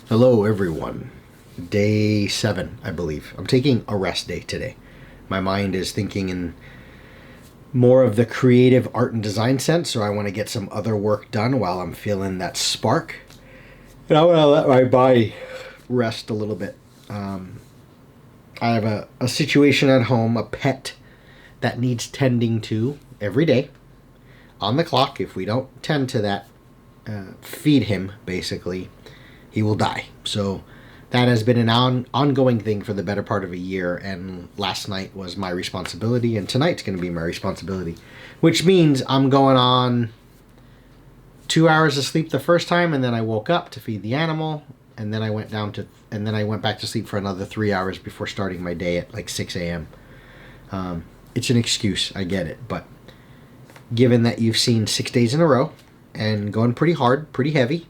Hello, everyone. Day 7, I believe. I'm taking a rest day today. My mind is thinking in more of the creative art and design sense, so I want to get some other work done while I'm feeling that spark. And I want to let my body rest a little bit. I have a situation at home, a pet that needs tending to every day on the clock. If we don't tend to that, feed him, basically, he will die. So that has been an ongoing thing for the better part of a year, and last night was my responsibility, and tonight's going to be my responsibility, which means I'm going on 2 hours of sleep the first time, and then I woke up to feed the animal, and then I went back to sleep for another 3 hours before starting my day at like 6 a.m. It's an excuse, I get it, but given that you've seen 6 days in a row and going pretty hard, pretty heavy,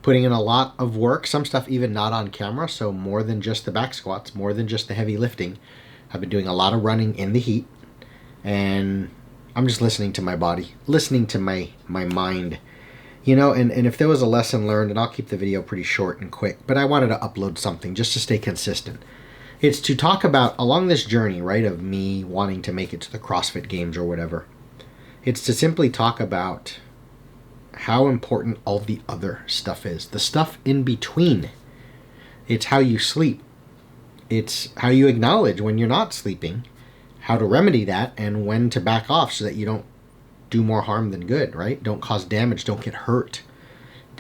putting in a lot of work, some stuff even not on camera, so more than just the back squats, more than just the heavy lifting. I've been doing a lot of running in the heat, and I'm just listening to my body, listening to my mind. And if there was a lesson learned, and I'll keep the video pretty short and quick, but I wanted to upload something just to stay consistent. It's to talk about, along this journey, right, of me wanting to make it to the CrossFit Games or whatever, it's to simply talk about how important all the other stuff is. The stuff in between. It's how you sleep. It's how you acknowledge when you're not sleeping, how to remedy that, and when to back off so that you don't do more harm than good, right? Don't cause damage, don't get hurt.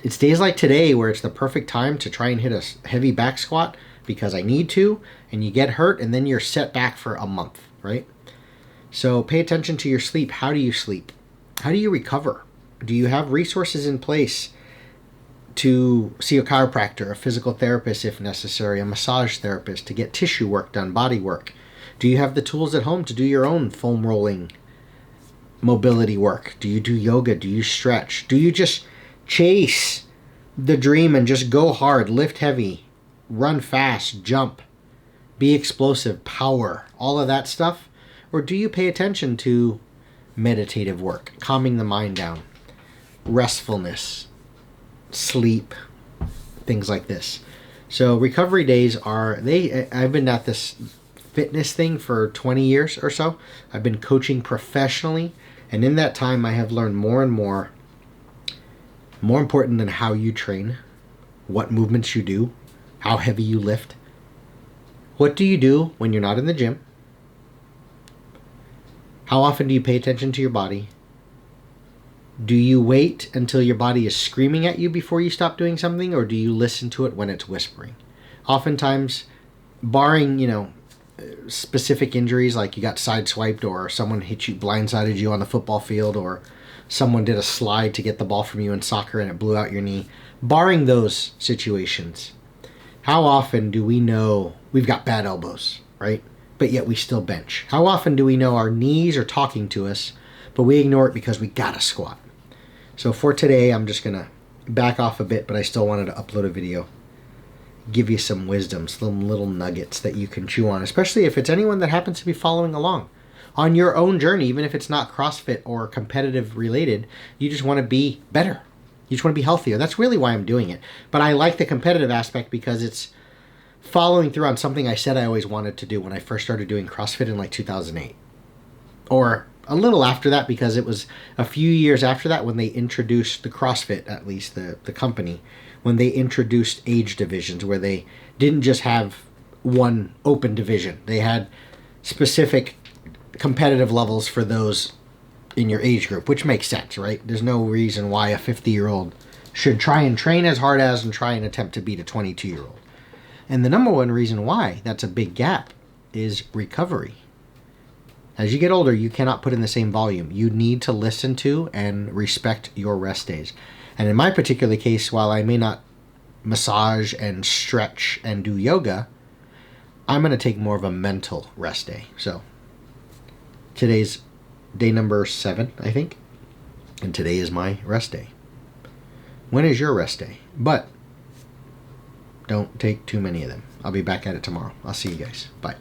It's days like today where it's the perfect time to try and hit a heavy back squat because I need to, and you get hurt, and then you're set back for a month, right? So pay attention to your sleep. How do you sleep? How do you recover? Do you have resources in place to see a chiropractor, a physical therapist if necessary, a massage therapist, to get tissue work done, body work? Do you have the tools at home to do your own foam rolling mobility work? Do you do yoga? Do you stretch? Do you just chase the dream and just go hard, lift heavy, run fast, jump, be explosive, power, all of that stuff? Or do you pay attention to meditative work, calming the mind down, restfulness, sleep, things like this? So recovery days I've been at this fitness thing for 20 years or so. I've been coaching professionally, and in that time I have learned more and more important than how you train, what movements you do, how heavy you lift. What do you do when you're not in the gym? How often do you pay attention to your body? Do you wait until your body is screaming at you before you stop doing something, or do you listen to it when it's whispering? Oftentimes, barring, specific injuries like you got sideswiped or someone hit you, blindsided you on the football field, or someone did a slide to get the ball from you in soccer and it blew out your knee, barring those situations, how often do we know we've got bad elbows, right? But yet we still bench? How often do we know our knees are talking to us, but we ignore it because we gotta squat? So for today, I'm just gonna back off a bit, but I still wanted to upload a video, give you some wisdom, some little nuggets that you can chew on, especially if it's anyone that happens to be following along on your own journey, even if it's not CrossFit or competitive related. You just want to be better. You just want to be healthier. That's really why I'm doing it. But I like the competitive aspect because it's following through on something I said I always wanted to do when I first started doing CrossFit in like 2008. Or a little after that, because it was a few years after that when they introduced the CrossFit, at least the company, when they introduced age divisions where they didn't just have one open division. They had specific competitive levels for those in your age group, which makes sense, right? There's no reason why a 50-year-old should try and train as hard as and try and attempt to beat a 22-year-old. And the number one reason why that's a big gap is recovery. As you get older, you cannot put in the same volume. You need to listen to and respect your rest days. And in my particular case, while I may not massage and stretch and do yoga, I'm going to take more of a mental rest day. So today's day number 7, I think. And today is my rest day. When is your rest day? But don't take too many of them. I'll be back at it tomorrow. I'll see you guys. Bye.